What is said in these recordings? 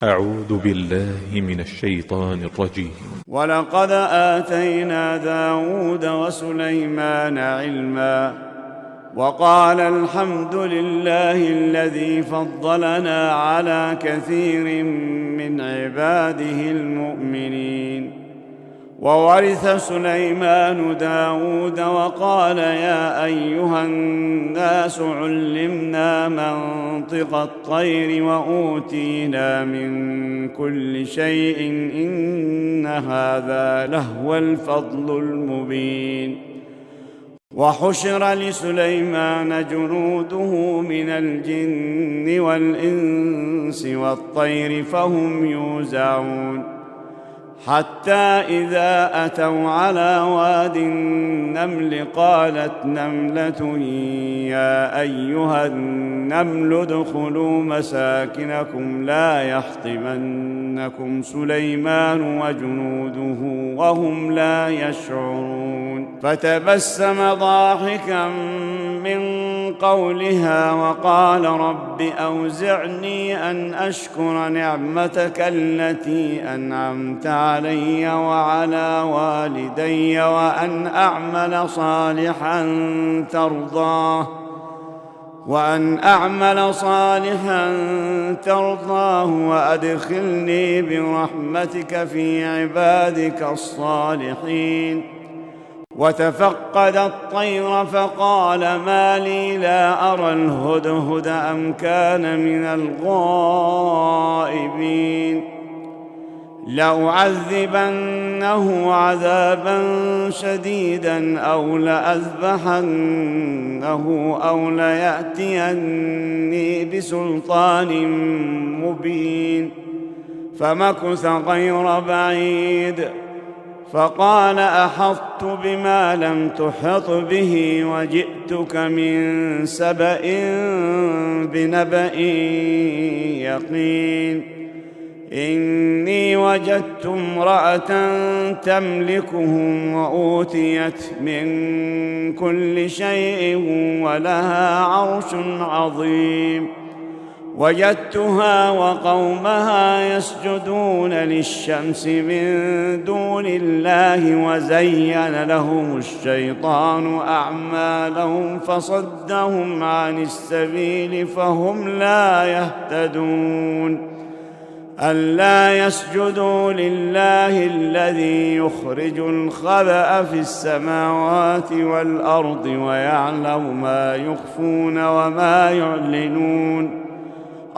أعوذ بالله من الشيطان الرجيم. ولقد آتينا داود وسليمان علما وقال الحمد لله الذي فضلنا على كثير من عباده المؤمنين. وورث سليمان داود وقال يا أيها الناس علمنا منطق الطير وأوتينا من كل شيء إن هذا لهو الفضل المبين. وحشر لسليمان جنوده من الجن والإنس والطير فهم يوزعون حتى إذا أتوا على واد النمل قالت نملة يا أيها النمل ادخلوا مساكنكم لا يحطمنكم سليمان وجنوده وهم لا يشعرون. فتبسم ضاحكا من قولها وقال رب أوزعني أن أشكر نعمتك التي أنعمت علي وعلى والدي وأن أعمل صالحا ترضاه وأدخلني برحمتك في عبادك الصالحين. وتفقد الطير فقال ما لي لا أرى الهدهد أم كان من الغائبين. لأعذبنه عذابا شديدا أو لأذبحنه أو ليأتيني بسلطان مبين. فمكث غير بعيد فقال أحطت بما لم تحط به وجئتك من سبأ بنبأ يقين. إني وجدت امرأة تملكهم وأوتيت من كل شيء ولها عرش عظيم. وجدتها وقومها يسجدون للشمس من دون الله وزين لهم الشيطان أعمالهم فصدهم عن السبيل فهم لا يهتدون. ألا يسجدوا لله الذي يخرج الخبأ في السماوات والأرض ويعلم ما يخفون وما يعلنون.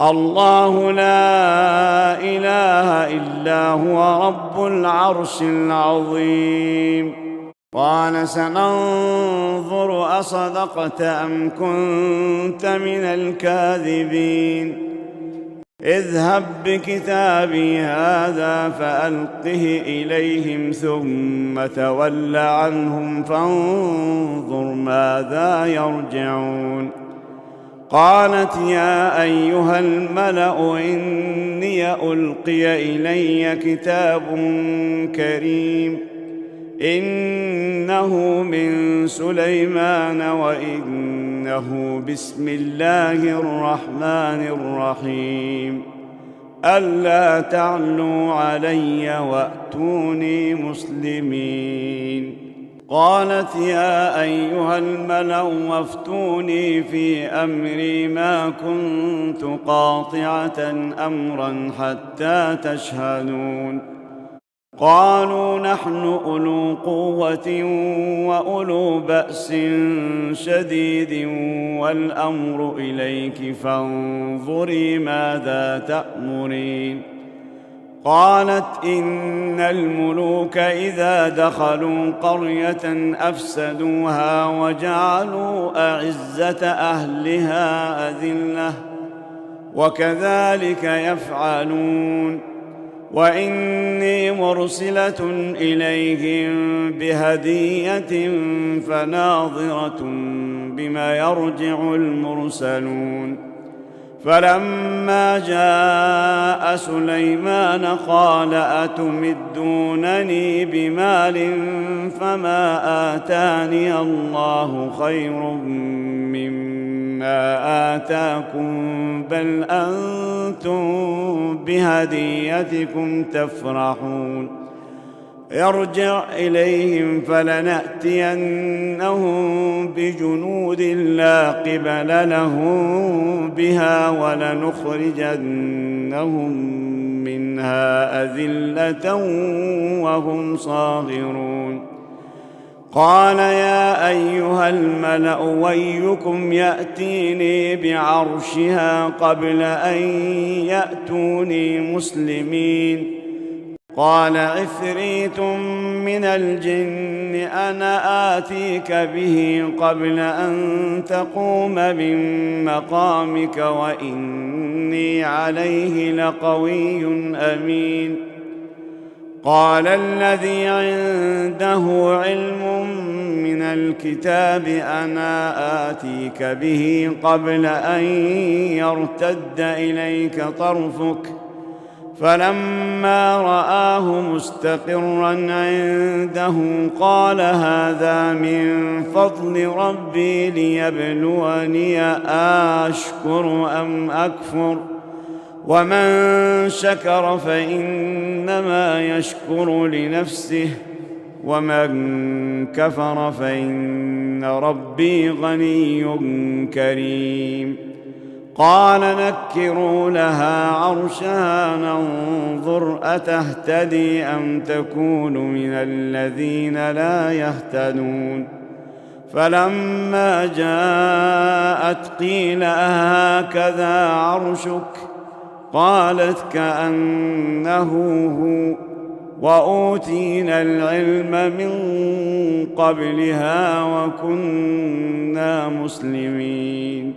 الله لا إله إلا هو رب العرش العظيم. قال سننظر أصدقت أم كنت من الكاذبين. اذهب بكتابي هذا فألقه إليهم ثم تول عنهم فانظر ماذا يرجعون. قالت يا أيها الملأ إني ألقي إلي كتاب كريم إنه من سليمان وإنه بسم الله الرحمن الرحيم. ألا تعلوا علي وأتوني مسلمين. قالت يا أيها الملأ وافتوني في أمري ما كنت قاطعة أمرا حتى تشهدون. قالوا نحن أولو قوة وأولو بأس شديد والأمر إليك فانظري ماذا تأمرين. قالت إن الملوك إذا دخلوا قرية أفسدوها وجعلوا أعزة أهلها أذلة وكذلك يفعلون. وإني مرسلة إليهم بهدية فناظرة بما يرجع المرسلون. فلما جاء سليمان قال أتمدونني بمال فما آتاني الله خير مما ما آتاكم بل أنتم بهديتكم تفرحون ارجع إليهم فلنأتينهم بجنود لا قبل لهم بها ولنخرجنهم منها أذلة وهم صاغرون قال يا أيها الملأ ويكم يأتيني بعرشها قبل أن يأتوني مسلمين قال عفريت من الجن أنا آتيك به قبل أن تقوم من مقامك وإني عليه لقوي أمين قال الذي عنده علم من الكتاب أنا آتيك به قبل أن يرتد إليك طرفك فلما رآه مستقرا عنده قال هذا من فضل ربي ليبلوني أشكر أم أكفر ومن شكر فإنما يشكر لنفسه ومن كفر فإن ربي غني كريم قال نكروا لها عرشها ننظر أتهتدي أم تكون من الذين لا يهتدون فلما جاءت قيل أهكذا عرشك قالت كأنه هو وأوتينا العلم من قبلها وكنا مسلمين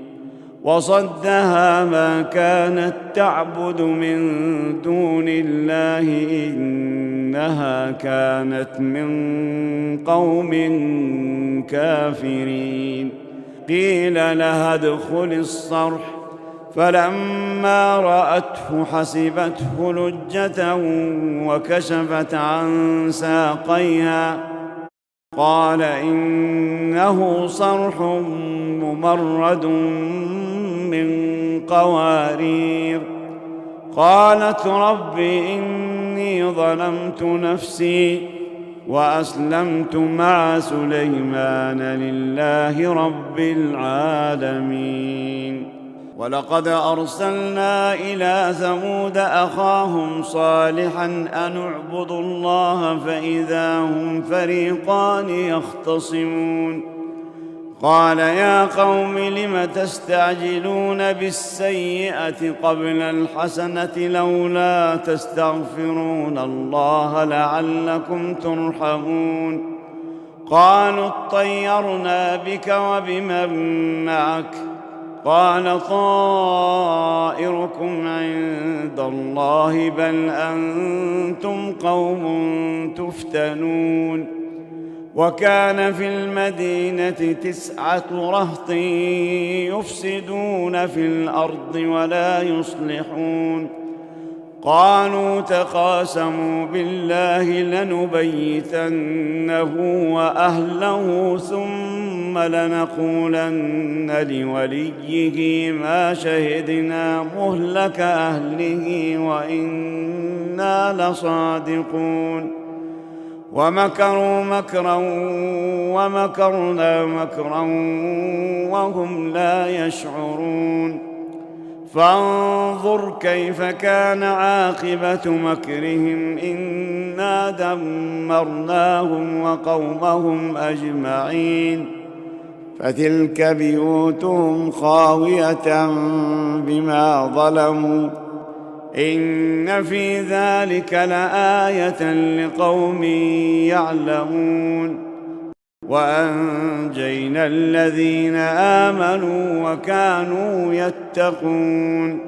وصدها ما كانت تعبد من دون الله إنها كانت من قوم كافرين قيل لها ادخل الصرح فلما رأته حسبته لجة وكشفت عن ساقيها قال إنه صرح ممرد من قوارير قالت رب إني ظلمت نفسي وأسلمت مع سليمان لله رب العالمين ولقد أرسلنا إلى ثمود أخاهم صالحا أن اعبدوا الله فإذا هم فريقان يختصمون قال يا قوم لم تستعجلون بالسيئة قبل الحسنة لولا تستغفرون الله لعلكم ترحمون قالوا اطيرنا بك وبمن معك قال طائركم عند الله بل أنتم قوم تفتنون وكان في المدينة 9 رهط يفسدون في الأرض ولا يصلحون قالوا تقاسموا بالله لنبيتنه وأهله ثم لنقولن لوليه ما شهدنا مهلك أهله وإنا لصادقون ومكروا مكرا ومكرنا مكرا وهم لا يشعرون فانظر كيف كان عاقبة مكرهم إنا دمرناهم وقومهم أجمعين فتلك بيوتهم خاوية بما ظلموا إن في ذلك لآية لقوم يعلمون وأنجينا الذين آمنوا وكانوا يتقون